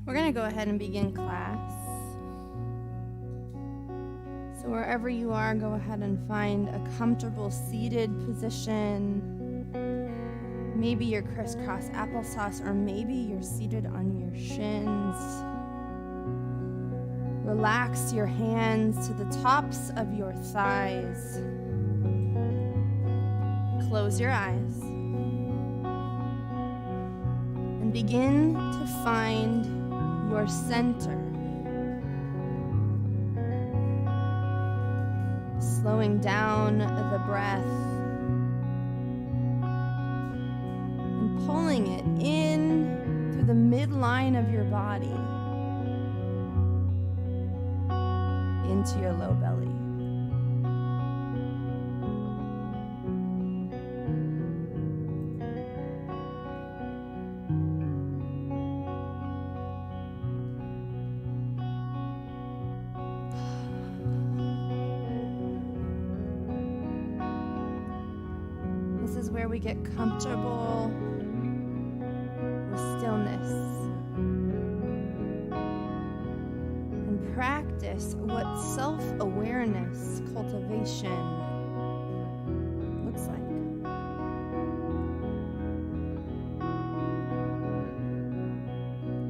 We're going to go ahead and begin class. So wherever you are, go ahead and find a comfortable seated position. Maybe you're crisscross applesauce, or maybe you're seated on your shins. Relax your hands to the tops of your thighs. Close your eyes. And begin to find your center. Slowing down the breath and pulling it in through the midline of your body into your low belly. This is where we get comfortable with stillness and practice what self-awareness cultivation looks like.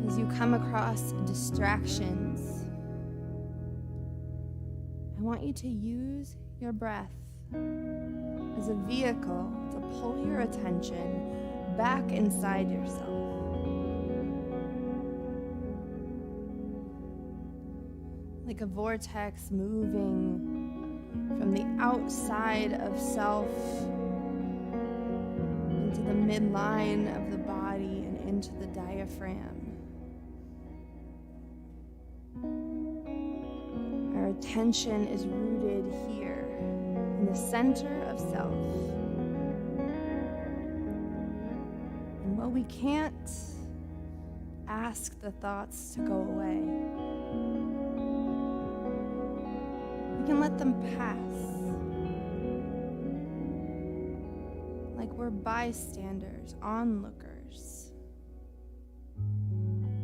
As you come across distractions, I want you to use your breath as a vehicle to pull your attention back inside yourself. Like a vortex moving from the outside of self into the midline of the body and into the diaphragm. Our attention is rooted here in the center of self. And while we can't ask the thoughts to go away, we can let them pass. Like we're bystanders, onlookers,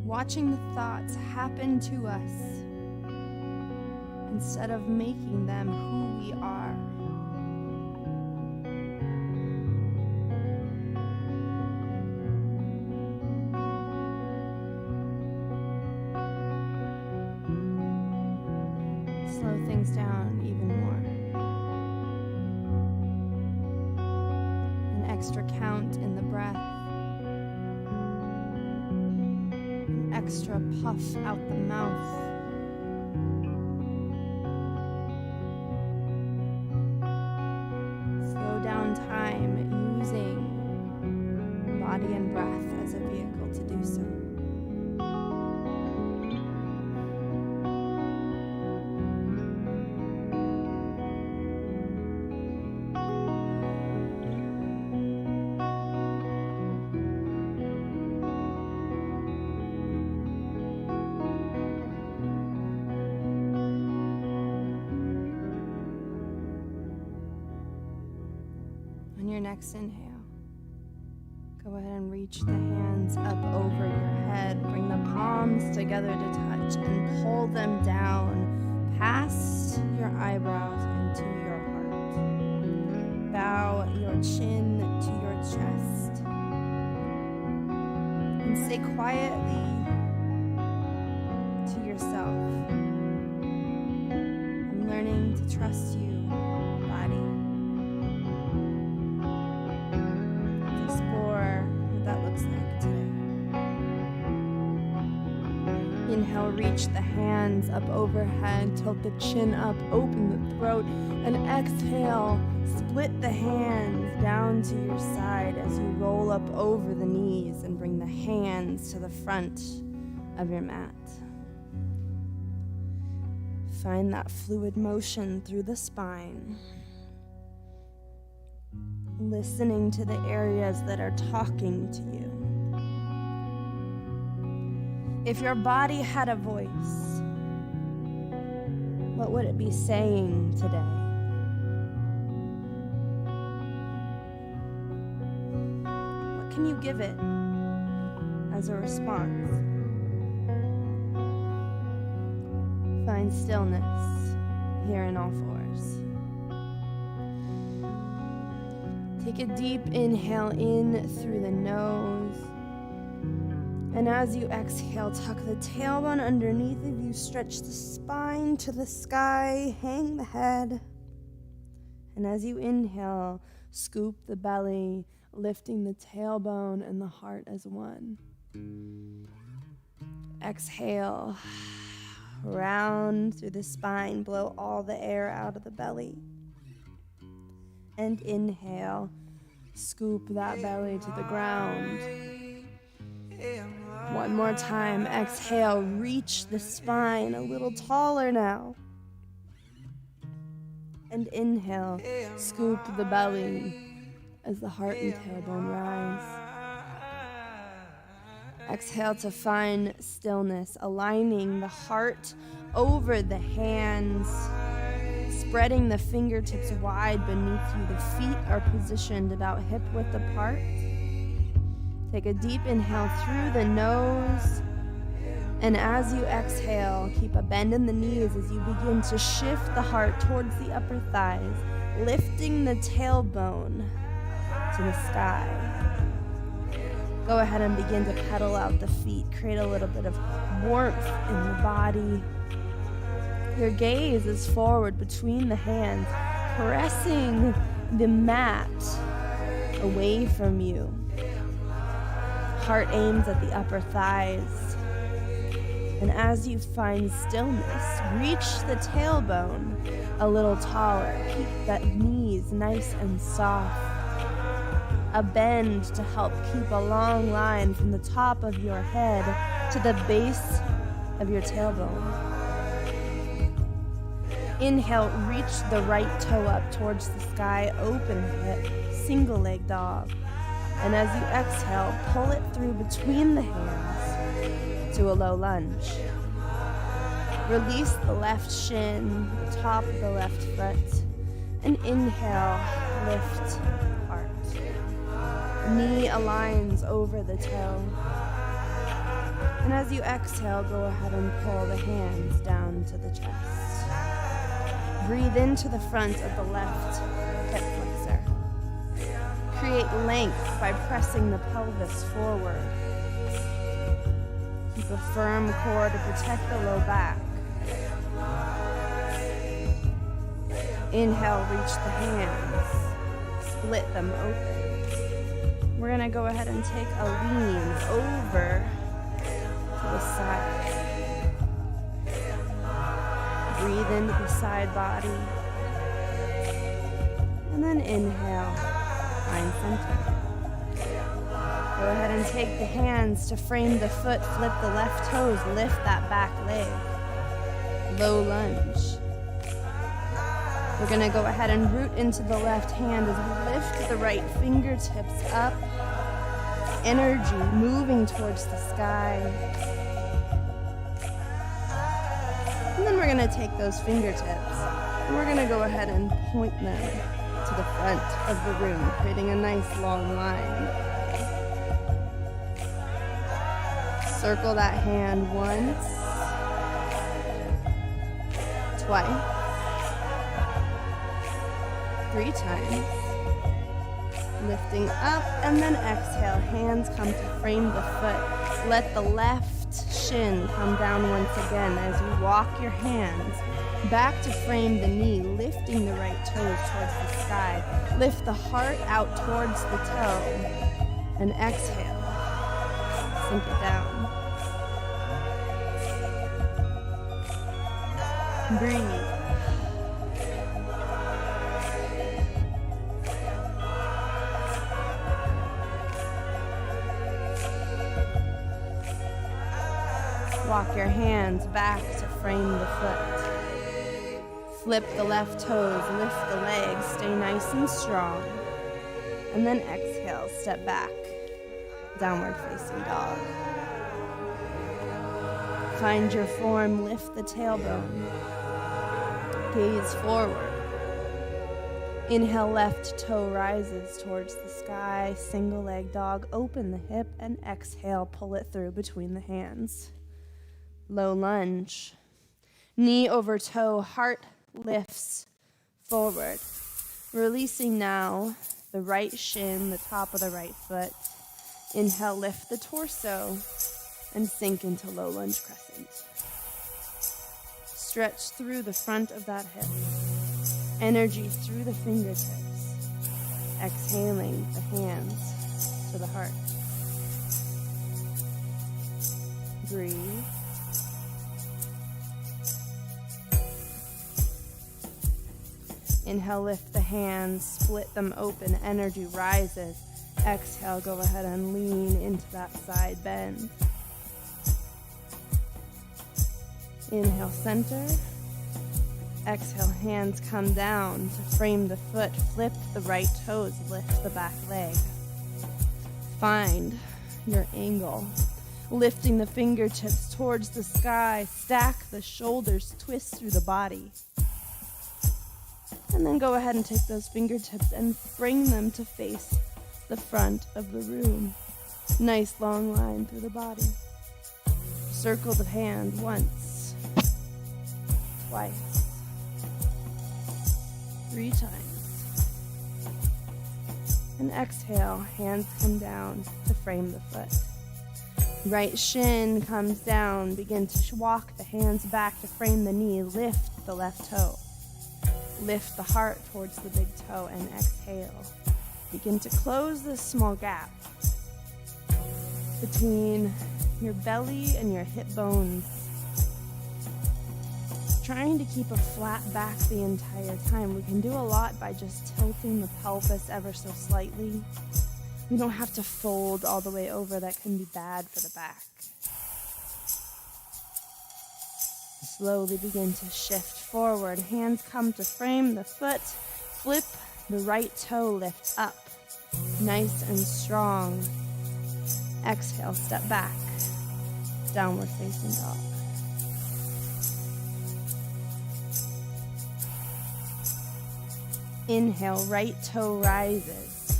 watching the thoughts happen to us instead of making them who we are. Slow things down even more. An extra count in the breath. An extra puff out the mouth. Slow down time using body and breath as a vehicle to do so. On your next inhale, go ahead and reach the hands up over your head. Bring the palms together to touch and pull them down past your eyebrows into your heart. Bow your chin to your chest. And say quietly to yourself, I'm learning to trust you, body. Explore what that looks like today. Inhale, reach the hands up overhead, tilt the chin up, open the throat, and exhale, split the hands down to your side as you roll up over the knees and bring the hands to the front of your mat. Find that fluid motion through the spine. Listening to the areas that are talking to you. If your body had a voice, what would it be saying today? What can you give it as a response? Find stillness here in all fours. Take a deep inhale in through the nose. And as you exhale, tuck the tailbone underneath of you, stretch the spine to the sky, hang the head. And as you inhale, scoop the belly, lifting the tailbone and the heart as one. Exhale, round through the spine, blow all the air out of the belly. And inhale, scoop that belly to the ground. One more time, exhale, reach the spine a little taller now. And inhale, scoop the belly as the heart and tailbone rise. Exhale to find stillness, aligning the heart over the hands, spreading the fingertips wide beneath you. The feet are positioned about hip width apart. Take a deep inhale through the nose. And as you exhale, keep a bend in the knees as you begin to shift the heart towards the upper thighs, lifting the tailbone to the sky. Go ahead and begin to pedal out the feet. Create a little bit of warmth in the body. Your gaze is forward between the hands, pressing the mat away from you. Heart aims at the upper thighs. And as you find stillness, reach the tailbone a little taller. Keep that knees nice and soft. A bend to help keep a long line from the top of your head to the base of your tailbone. Inhale, reach the right toe up towards the sky, open hip, single leg dog. And as you exhale, pull it through between the hands to a low lunge. Release the left shin, the top of the left foot, and inhale, lift heart. Knee aligns over the toe. And as you exhale, go ahead and pull the hands down to the chest. Breathe into the front of the left hip flexor. Create length by pressing the pelvis forward. Keep a firm core to protect the low back. Inhale, reach the hands. Split them open. We're going to go ahead and take a lean over to the side. Breathe into the side body. And then inhale, find center. Go ahead and take the hands to frame the foot, flip the left toes, lift that back leg. Low lunge. We're going to go ahead and root into the left hand as we lift the right fingertips up. Energy moving towards the sky. And then we're going to take those fingertips and we're going to go ahead and point them to the front of the room, creating a nice long line. Circle that hand once, twice, 3 times. Lifting up and then exhale. Hands come to frame the foot. Let the left shin come down once again as you walk your hands back to frame the knee, lifting the right toes towards the sky. Lift the heart out towards the toe and exhale. Sink it down. Breathe. Walk your hands back to frame the foot. Flip the left toes, lift the legs, stay nice and strong. And then exhale, step back, downward facing dog. Find your form, lift the tailbone. Gaze forward. Inhale, left toe rises towards the sky, single leg dog, open the hip, and exhale, pull it through between the hands. Low lunge. Knee over toe, heart lifts forward. Releasing now the right shin, the top of the right foot. Inhale, lift the torso and sink into low lunge crescent. Stretch through the front of that hip. Energy through the fingertips. Exhaling the hands to the heart. Breathe. Inhale, lift the hands, split them open, energy rises. Exhale, go ahead and lean into that side bend. Inhale, center. Exhale, hands come down to frame the foot. Flip the right toes, lift the back leg. Find your angle. Lifting the fingertips towards the sky. Stack the shoulders, twist through the body. And then go ahead and take those fingertips and bring them to face the front of the room. Nice long line through the body. Circle the hand once, twice, 3 times. And exhale, hands come down to frame the foot. Right shin comes down, begin to walk the hands back to frame the knee, lift the left toe. Lift the heart towards the big toe and exhale. Begin to close this small gap between your belly and your hip bones. Trying to keep a flat back the entire time. We can do a lot by just tilting the pelvis ever so slightly. We don't have to fold all the way over. That can be bad for the back. Slowly begin to shift forward. Hands come to frame the foot. Flip the right toe, lift up. Nice and strong. Exhale, step back. Downward facing dog. Inhale, right toe rises.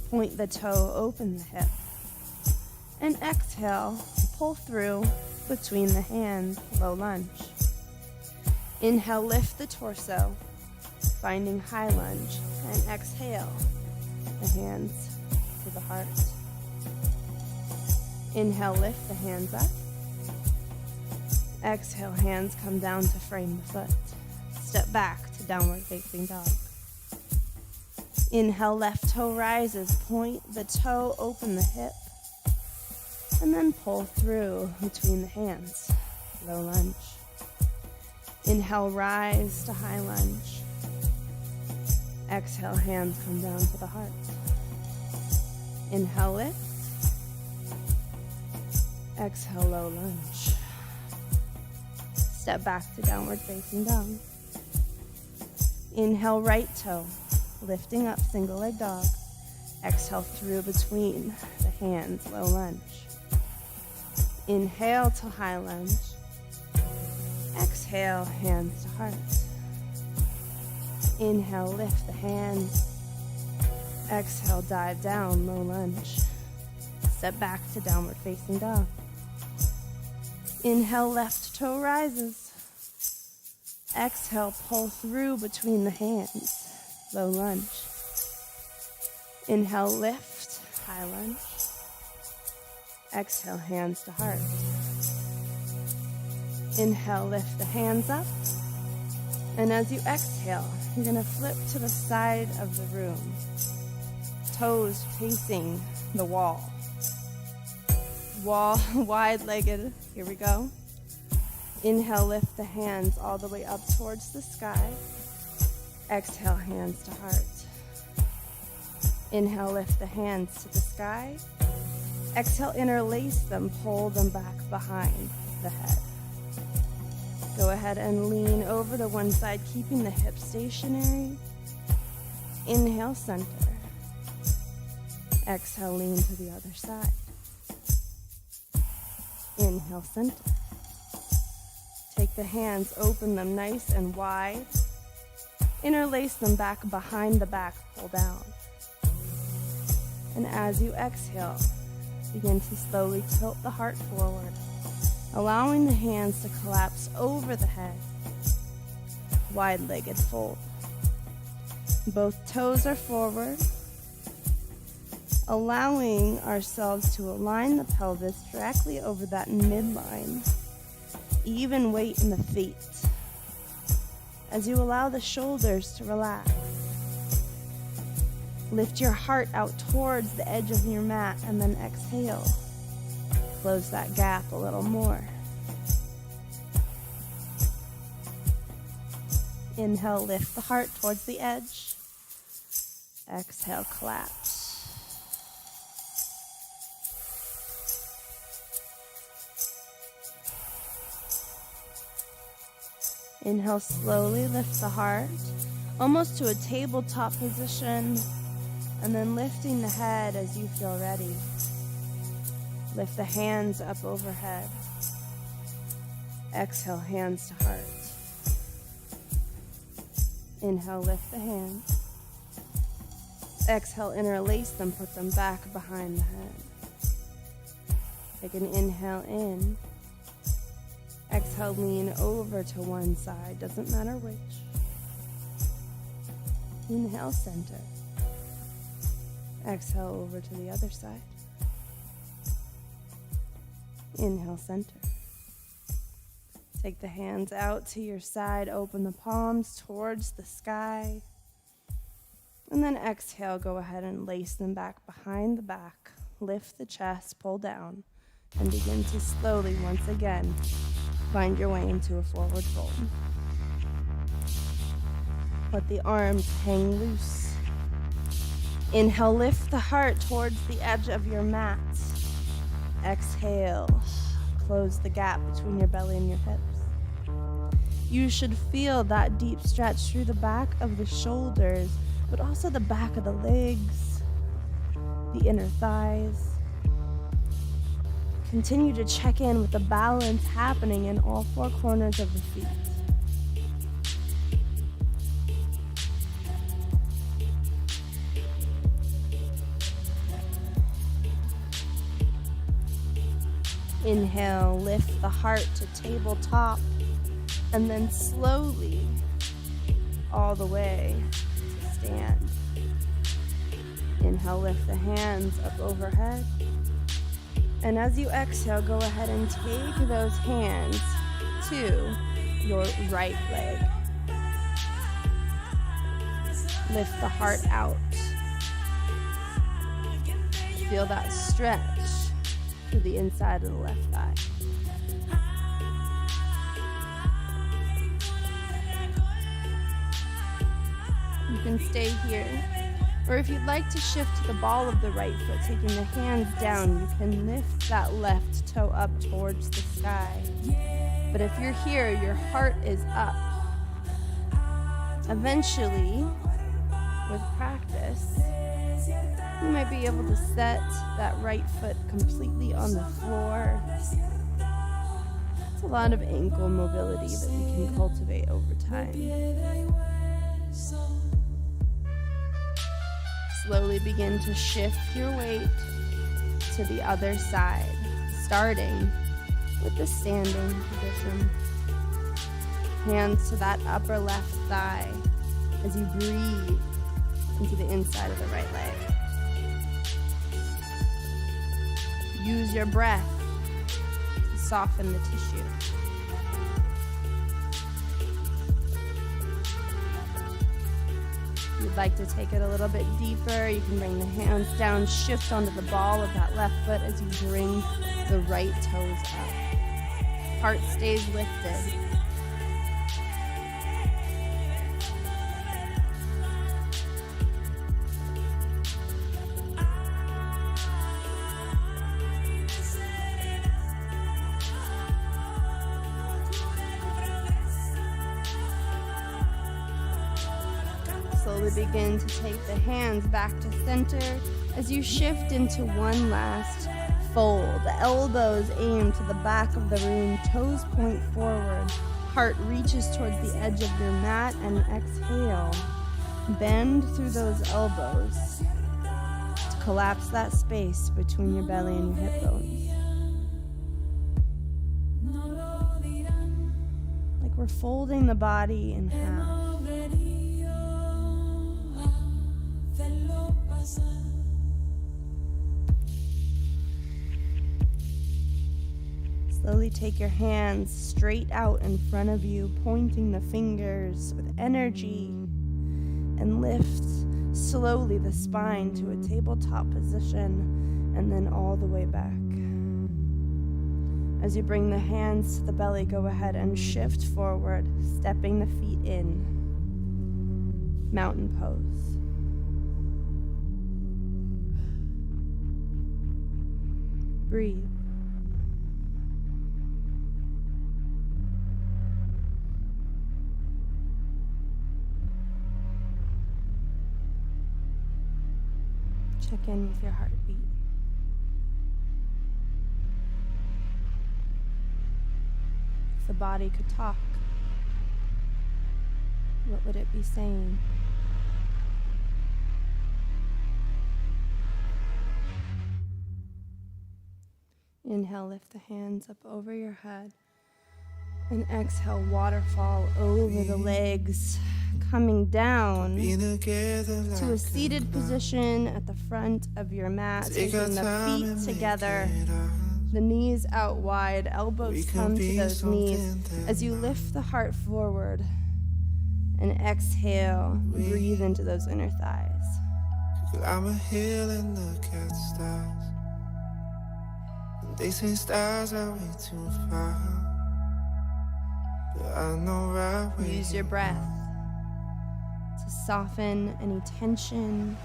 Point the toe, open the hip. And exhale, pull through between the hands, low lunge. Inhale, lift the torso, finding high lunge, and exhale, the hands to the heart. Inhale, lift the hands up. Exhale, hands come down to frame the foot. Step back to downward facing dog. Inhale, left toe rises, point the toe, open the hip. And then pull through between the hands, low lunge. Inhale, rise to high lunge. Exhale, hands come down to the heart. Inhale, lift. Exhale, low lunge. Step back to downward facing dog. Inhale, right toe, lifting up, single leg dog. Exhale through between the hands, low lunge. Inhale to high lunge. Exhale, hands to heart. Inhale, lift the hands. Exhale, dive down, low lunge. Step back to downward facing dog. Inhale, left toe rises. Exhale, pull through between the hands, low lunge. Inhale, lift, high lunge. Exhale, hands to heart. Inhale, lift the hands up. And as you exhale, you're going to flip to the side of the room. Toes facing the wall. Wall, wide-legged. Here we go. Inhale, lift the hands all the way up towards the sky. Exhale, hands to heart. Inhale, lift the hands to the sky. Exhale, interlace them, pull them back behind the head. Go ahead and lean over to one side, keeping the hips stationary. Inhale, center. Exhale, lean to the other side. Inhale, center. Take the hands, open them nice and wide. Interlace them back behind the back, pull down. And as you exhale, begin to slowly tilt the heart forward. allowing the hands to collapse over the head. Wide-legged fold. Both toes are forward, allowing ourselves to align the pelvis directly over that midline. Even weight in the feet as you allow the shoulders to relax. Lift your heart out towards the edge of your mat and then exhale. Close that gap a little more. Inhale, lift the heart towards the edge. Exhale, collapse. Inhale, slowly lift the heart, almost to a tabletop position, and then lifting the head as you feel ready. Lift the hands up overhead. Exhale, hands to heart. Inhale, lift the hands. Exhale, interlace them, put them back behind the head. Take an inhale in. Exhale, lean over to one side, doesn't matter which. Inhale, center. Exhale, over to the other side. Inhale, center. Take the hands out to your side, open the palms towards the sky. And then exhale, go ahead and lace them back behind the back. Lift the chest, pull down, and begin to slowly, once again, find your way into a forward fold. Let the arms hang loose. Inhale, lift the heart towards the edge of your mat. Exhale, close the gap between your belly and your hips. You should feel that deep stretch through the back of the shoulders, but also the back of the legs, the inner thighs. Continue to check in with the balance happening in all four corners of the feet. Inhale, lift the heart to tabletop, and then slowly, all the way to stand. Inhale, lift the hands up overhead. And as you exhale, go ahead and take those hands to your right leg. Lift the heart out. Feel that stretch to the inside of the left thigh. You can stay here. Or if you'd like to shift the ball of the right foot, taking the hands down, you can lift that left toe up towards the sky. But if you're here, your heart is up. Eventually, with practice, you might be able to set that right foot completely on the floor. It's a lot of ankle mobility that we can cultivate over time. Slowly begin to shift your weight to the other side, starting with the standing position. Hands to that upper left thigh as you breathe into the inside of the right leg. Use your breath to soften the tissue. If you'd like to take it a little bit deeper, you can bring the hands down, shift onto the ball of that left foot as you bring the right toes up. Heart stays lifted. Slowly begin to take the hands back to center as you shift into one last fold. Elbows aim to the back of the room, toes point forward. Heart reaches towards the edge of your mat, and exhale. Bend through those elbows to collapse that space between your belly and your hip bones. we're folding the body in half. Slowly take your hands straight out in front of you, pointing the fingers with energy, and lift slowly the spine to a tabletop position, and then all the way back. As you bring the hands to the belly, go ahead and shift forward, stepping the feet in. Mountain pose. Breathe. Check in with your heartbeat. If the body could talk, what would it be saying? Inhale, lift the hands up over your head. And exhale, waterfall over the legs, coming down to a seated position at the front of your mat, taking the feet together, the knees out wide, elbows come to those knees. As you lift the heart forward and exhale, breathe into those inner thighs. I'm a hill and look at stars. They say stars are way too far. Use your breath to soften any tension,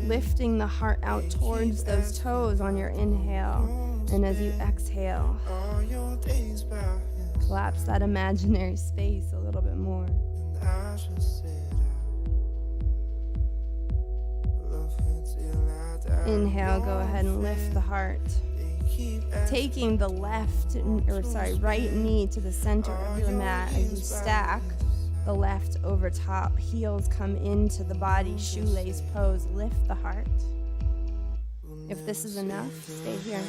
lifting the heart out towards those toes on your inhale, and as you exhale, collapse that imaginary space a little bit more. Inhale, go ahead and lift the heart. Taking the right knee to the center of your mat as you stack the left over top. Heels come into the body, shoelace pose. Lift the heart. If this is enough, stay here.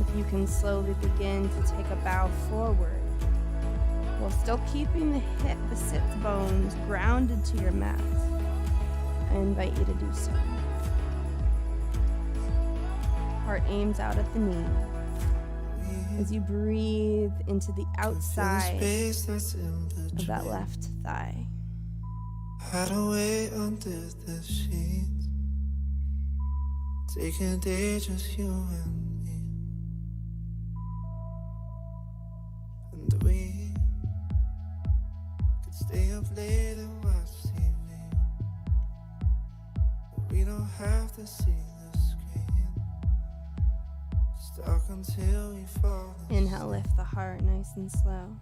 If you can slowly begin to take a bow forward while still keeping the sit bones grounded to your mat, I invite you to do so. Heart aims out at the knee as you breathe into the outside of that left thigh. Hide away under the sheets, taking a day just you and me, and we could stay up late and watch TV, but we don't have to see the screen. Stuck until we fall. Inhale, lift the heart nice and slow.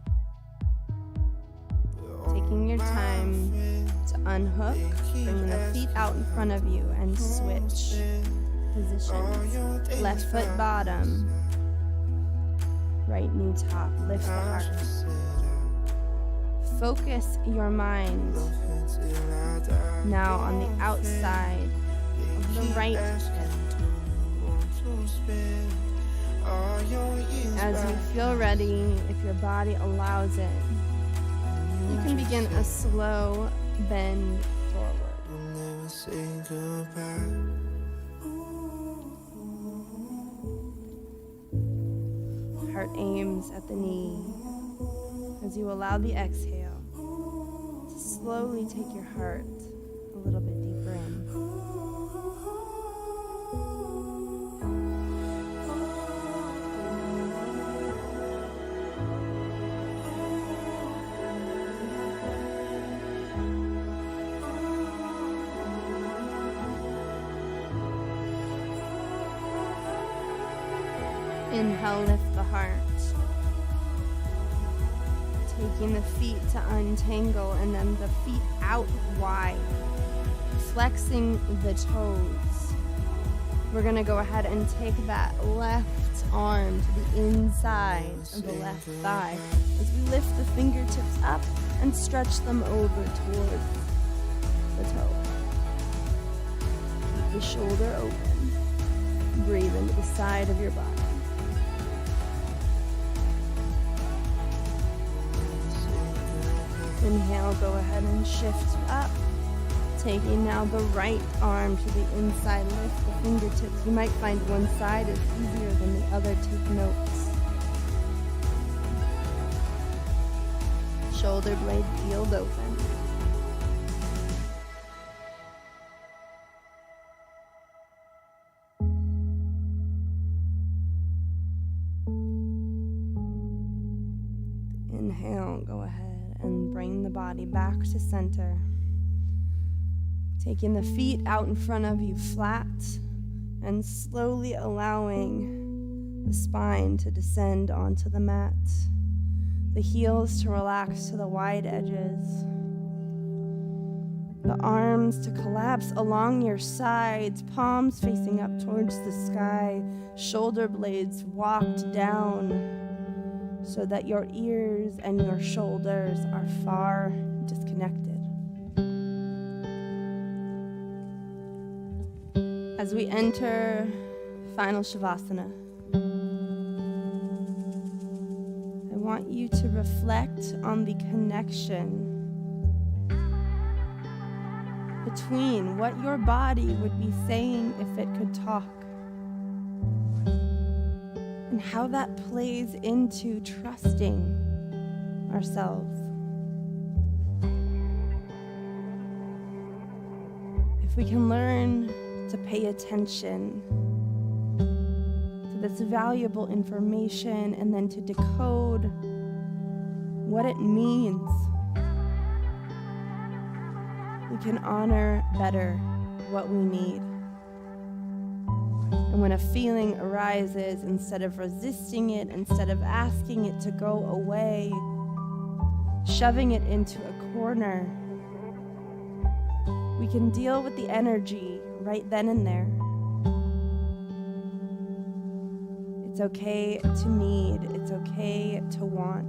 Taking your time to unhook, bringing the feet out in front of you and switch positions. Left foot bottom, right knee top, lift the heart. Focus your mind now on the outside of the right hip. As you feel ready, if your body allows it, you can begin a slow bend forward. We'll never say goodbye. Heart aims at the knee as you allow the exhale to slowly take your heart a little bit deeper in. Inhale, lift the heart. Taking the feet to untangle and then the feet out wide. Flexing the toes. We're going to go ahead and take that left arm to the inside of the left thigh as we lift the fingertips up and stretch them over towards the toe. Keep the shoulder open. Breathe into the side of your body. inhale, go ahead and shift up. Taking now the right arm to the inside, lift the fingertips. You might find one side is easier than the other. Take notes. Shoulder blade peeled open. Inhale, go ahead and bring the body back to center. Taking the feet out in front of you flat and slowly allowing the spine to descend onto the mat. The heels to relax to the wide edges. The arms to collapse along your sides, palms facing up towards the sky, shoulder blades walked down so that your ears and your shoulders are far disconnected. As we enter final Shavasana, I want you to reflect on the connection between what your body would be saying if it could talk and how that plays into trusting ourselves. If we can learn to pay attention to this valuable information and then to decode what it means, we can honor better what we need. And when a feeling arises, instead of resisting it, instead of asking it to go away, shoving it into a corner, we can deal with the energy right then and there. It's okay to need, it's okay to want.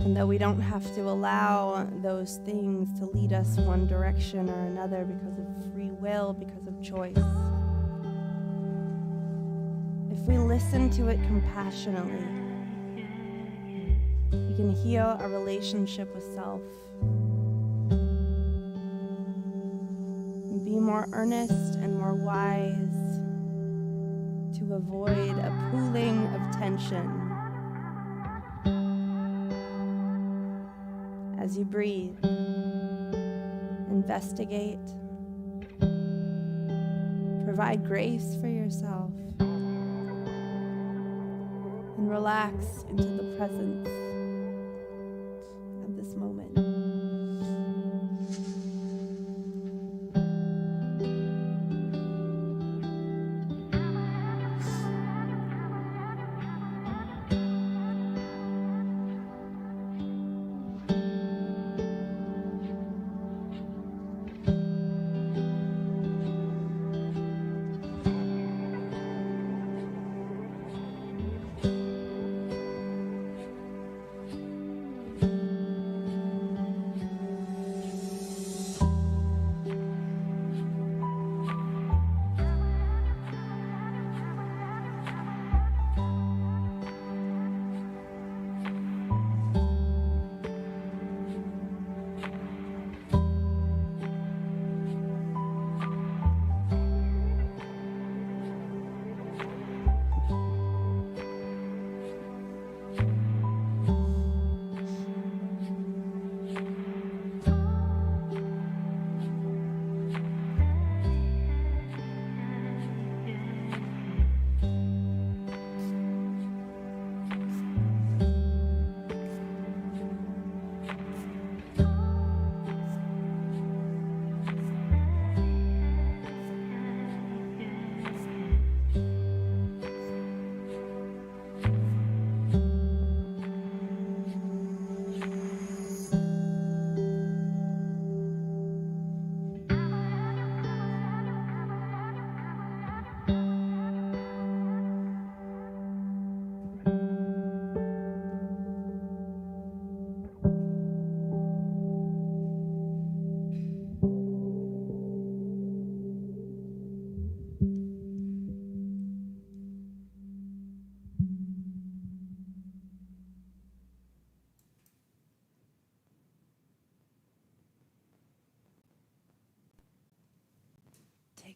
And though we don't have to allow those things to lead us one direction or another because of free will, because of choice, if we listen to it compassionately, we can heal our relationship with self and be more earnest and more wise to avoid a pooling of tension. As you breathe, investigate, provide grace for yourself, and relax into the presence of this moment.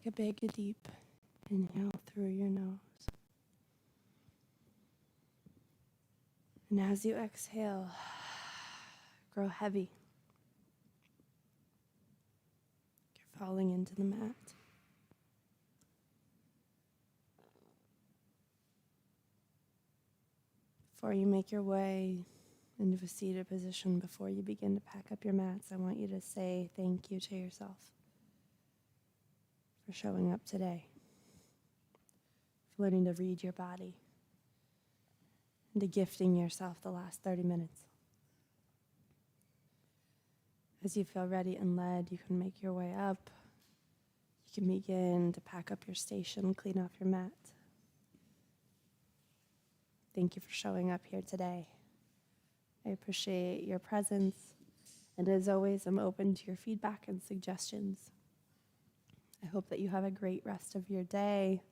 Take a big, deep inhale through your nose. And as you exhale, grow heavy. You're falling into the mat. Before you make your way into a seated position, before you begin to pack up your mats, I want you to say thank you to yourself for showing up today, for learning to read your body, and to gifting yourself the last 30 minutes. As you feel ready and led, you can make your way up. You can begin to pack up your station, clean off your mat. Thank you for showing up here today. I appreciate your presence, and as always, I'm open to your feedback and suggestions. I hope that you have a great rest of your day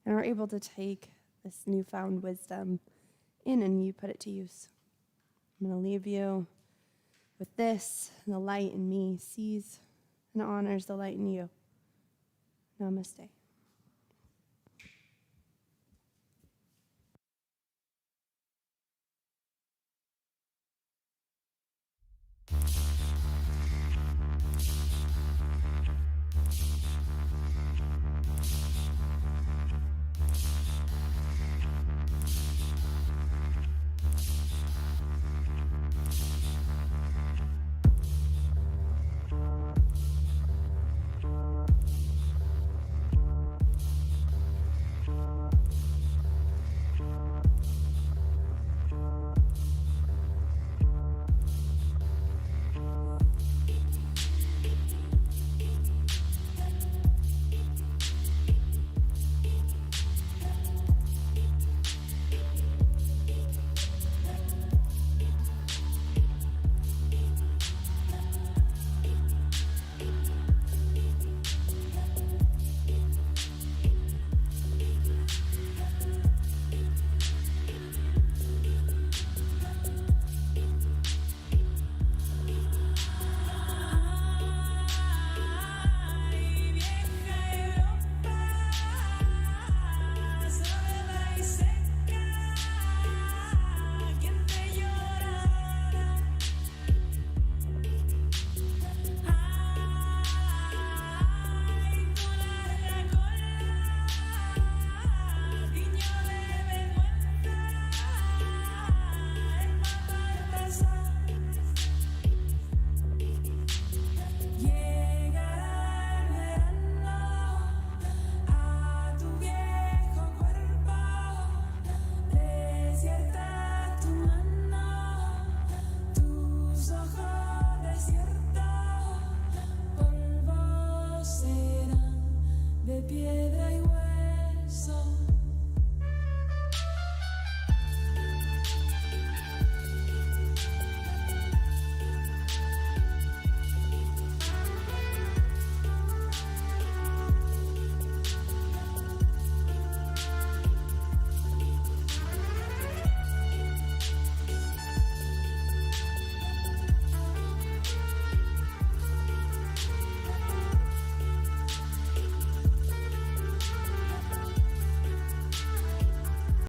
and are able to take this newfound wisdom in and you put it to use. I'm going to leave you with this: the light in me sees and honors the light in you. Namaste.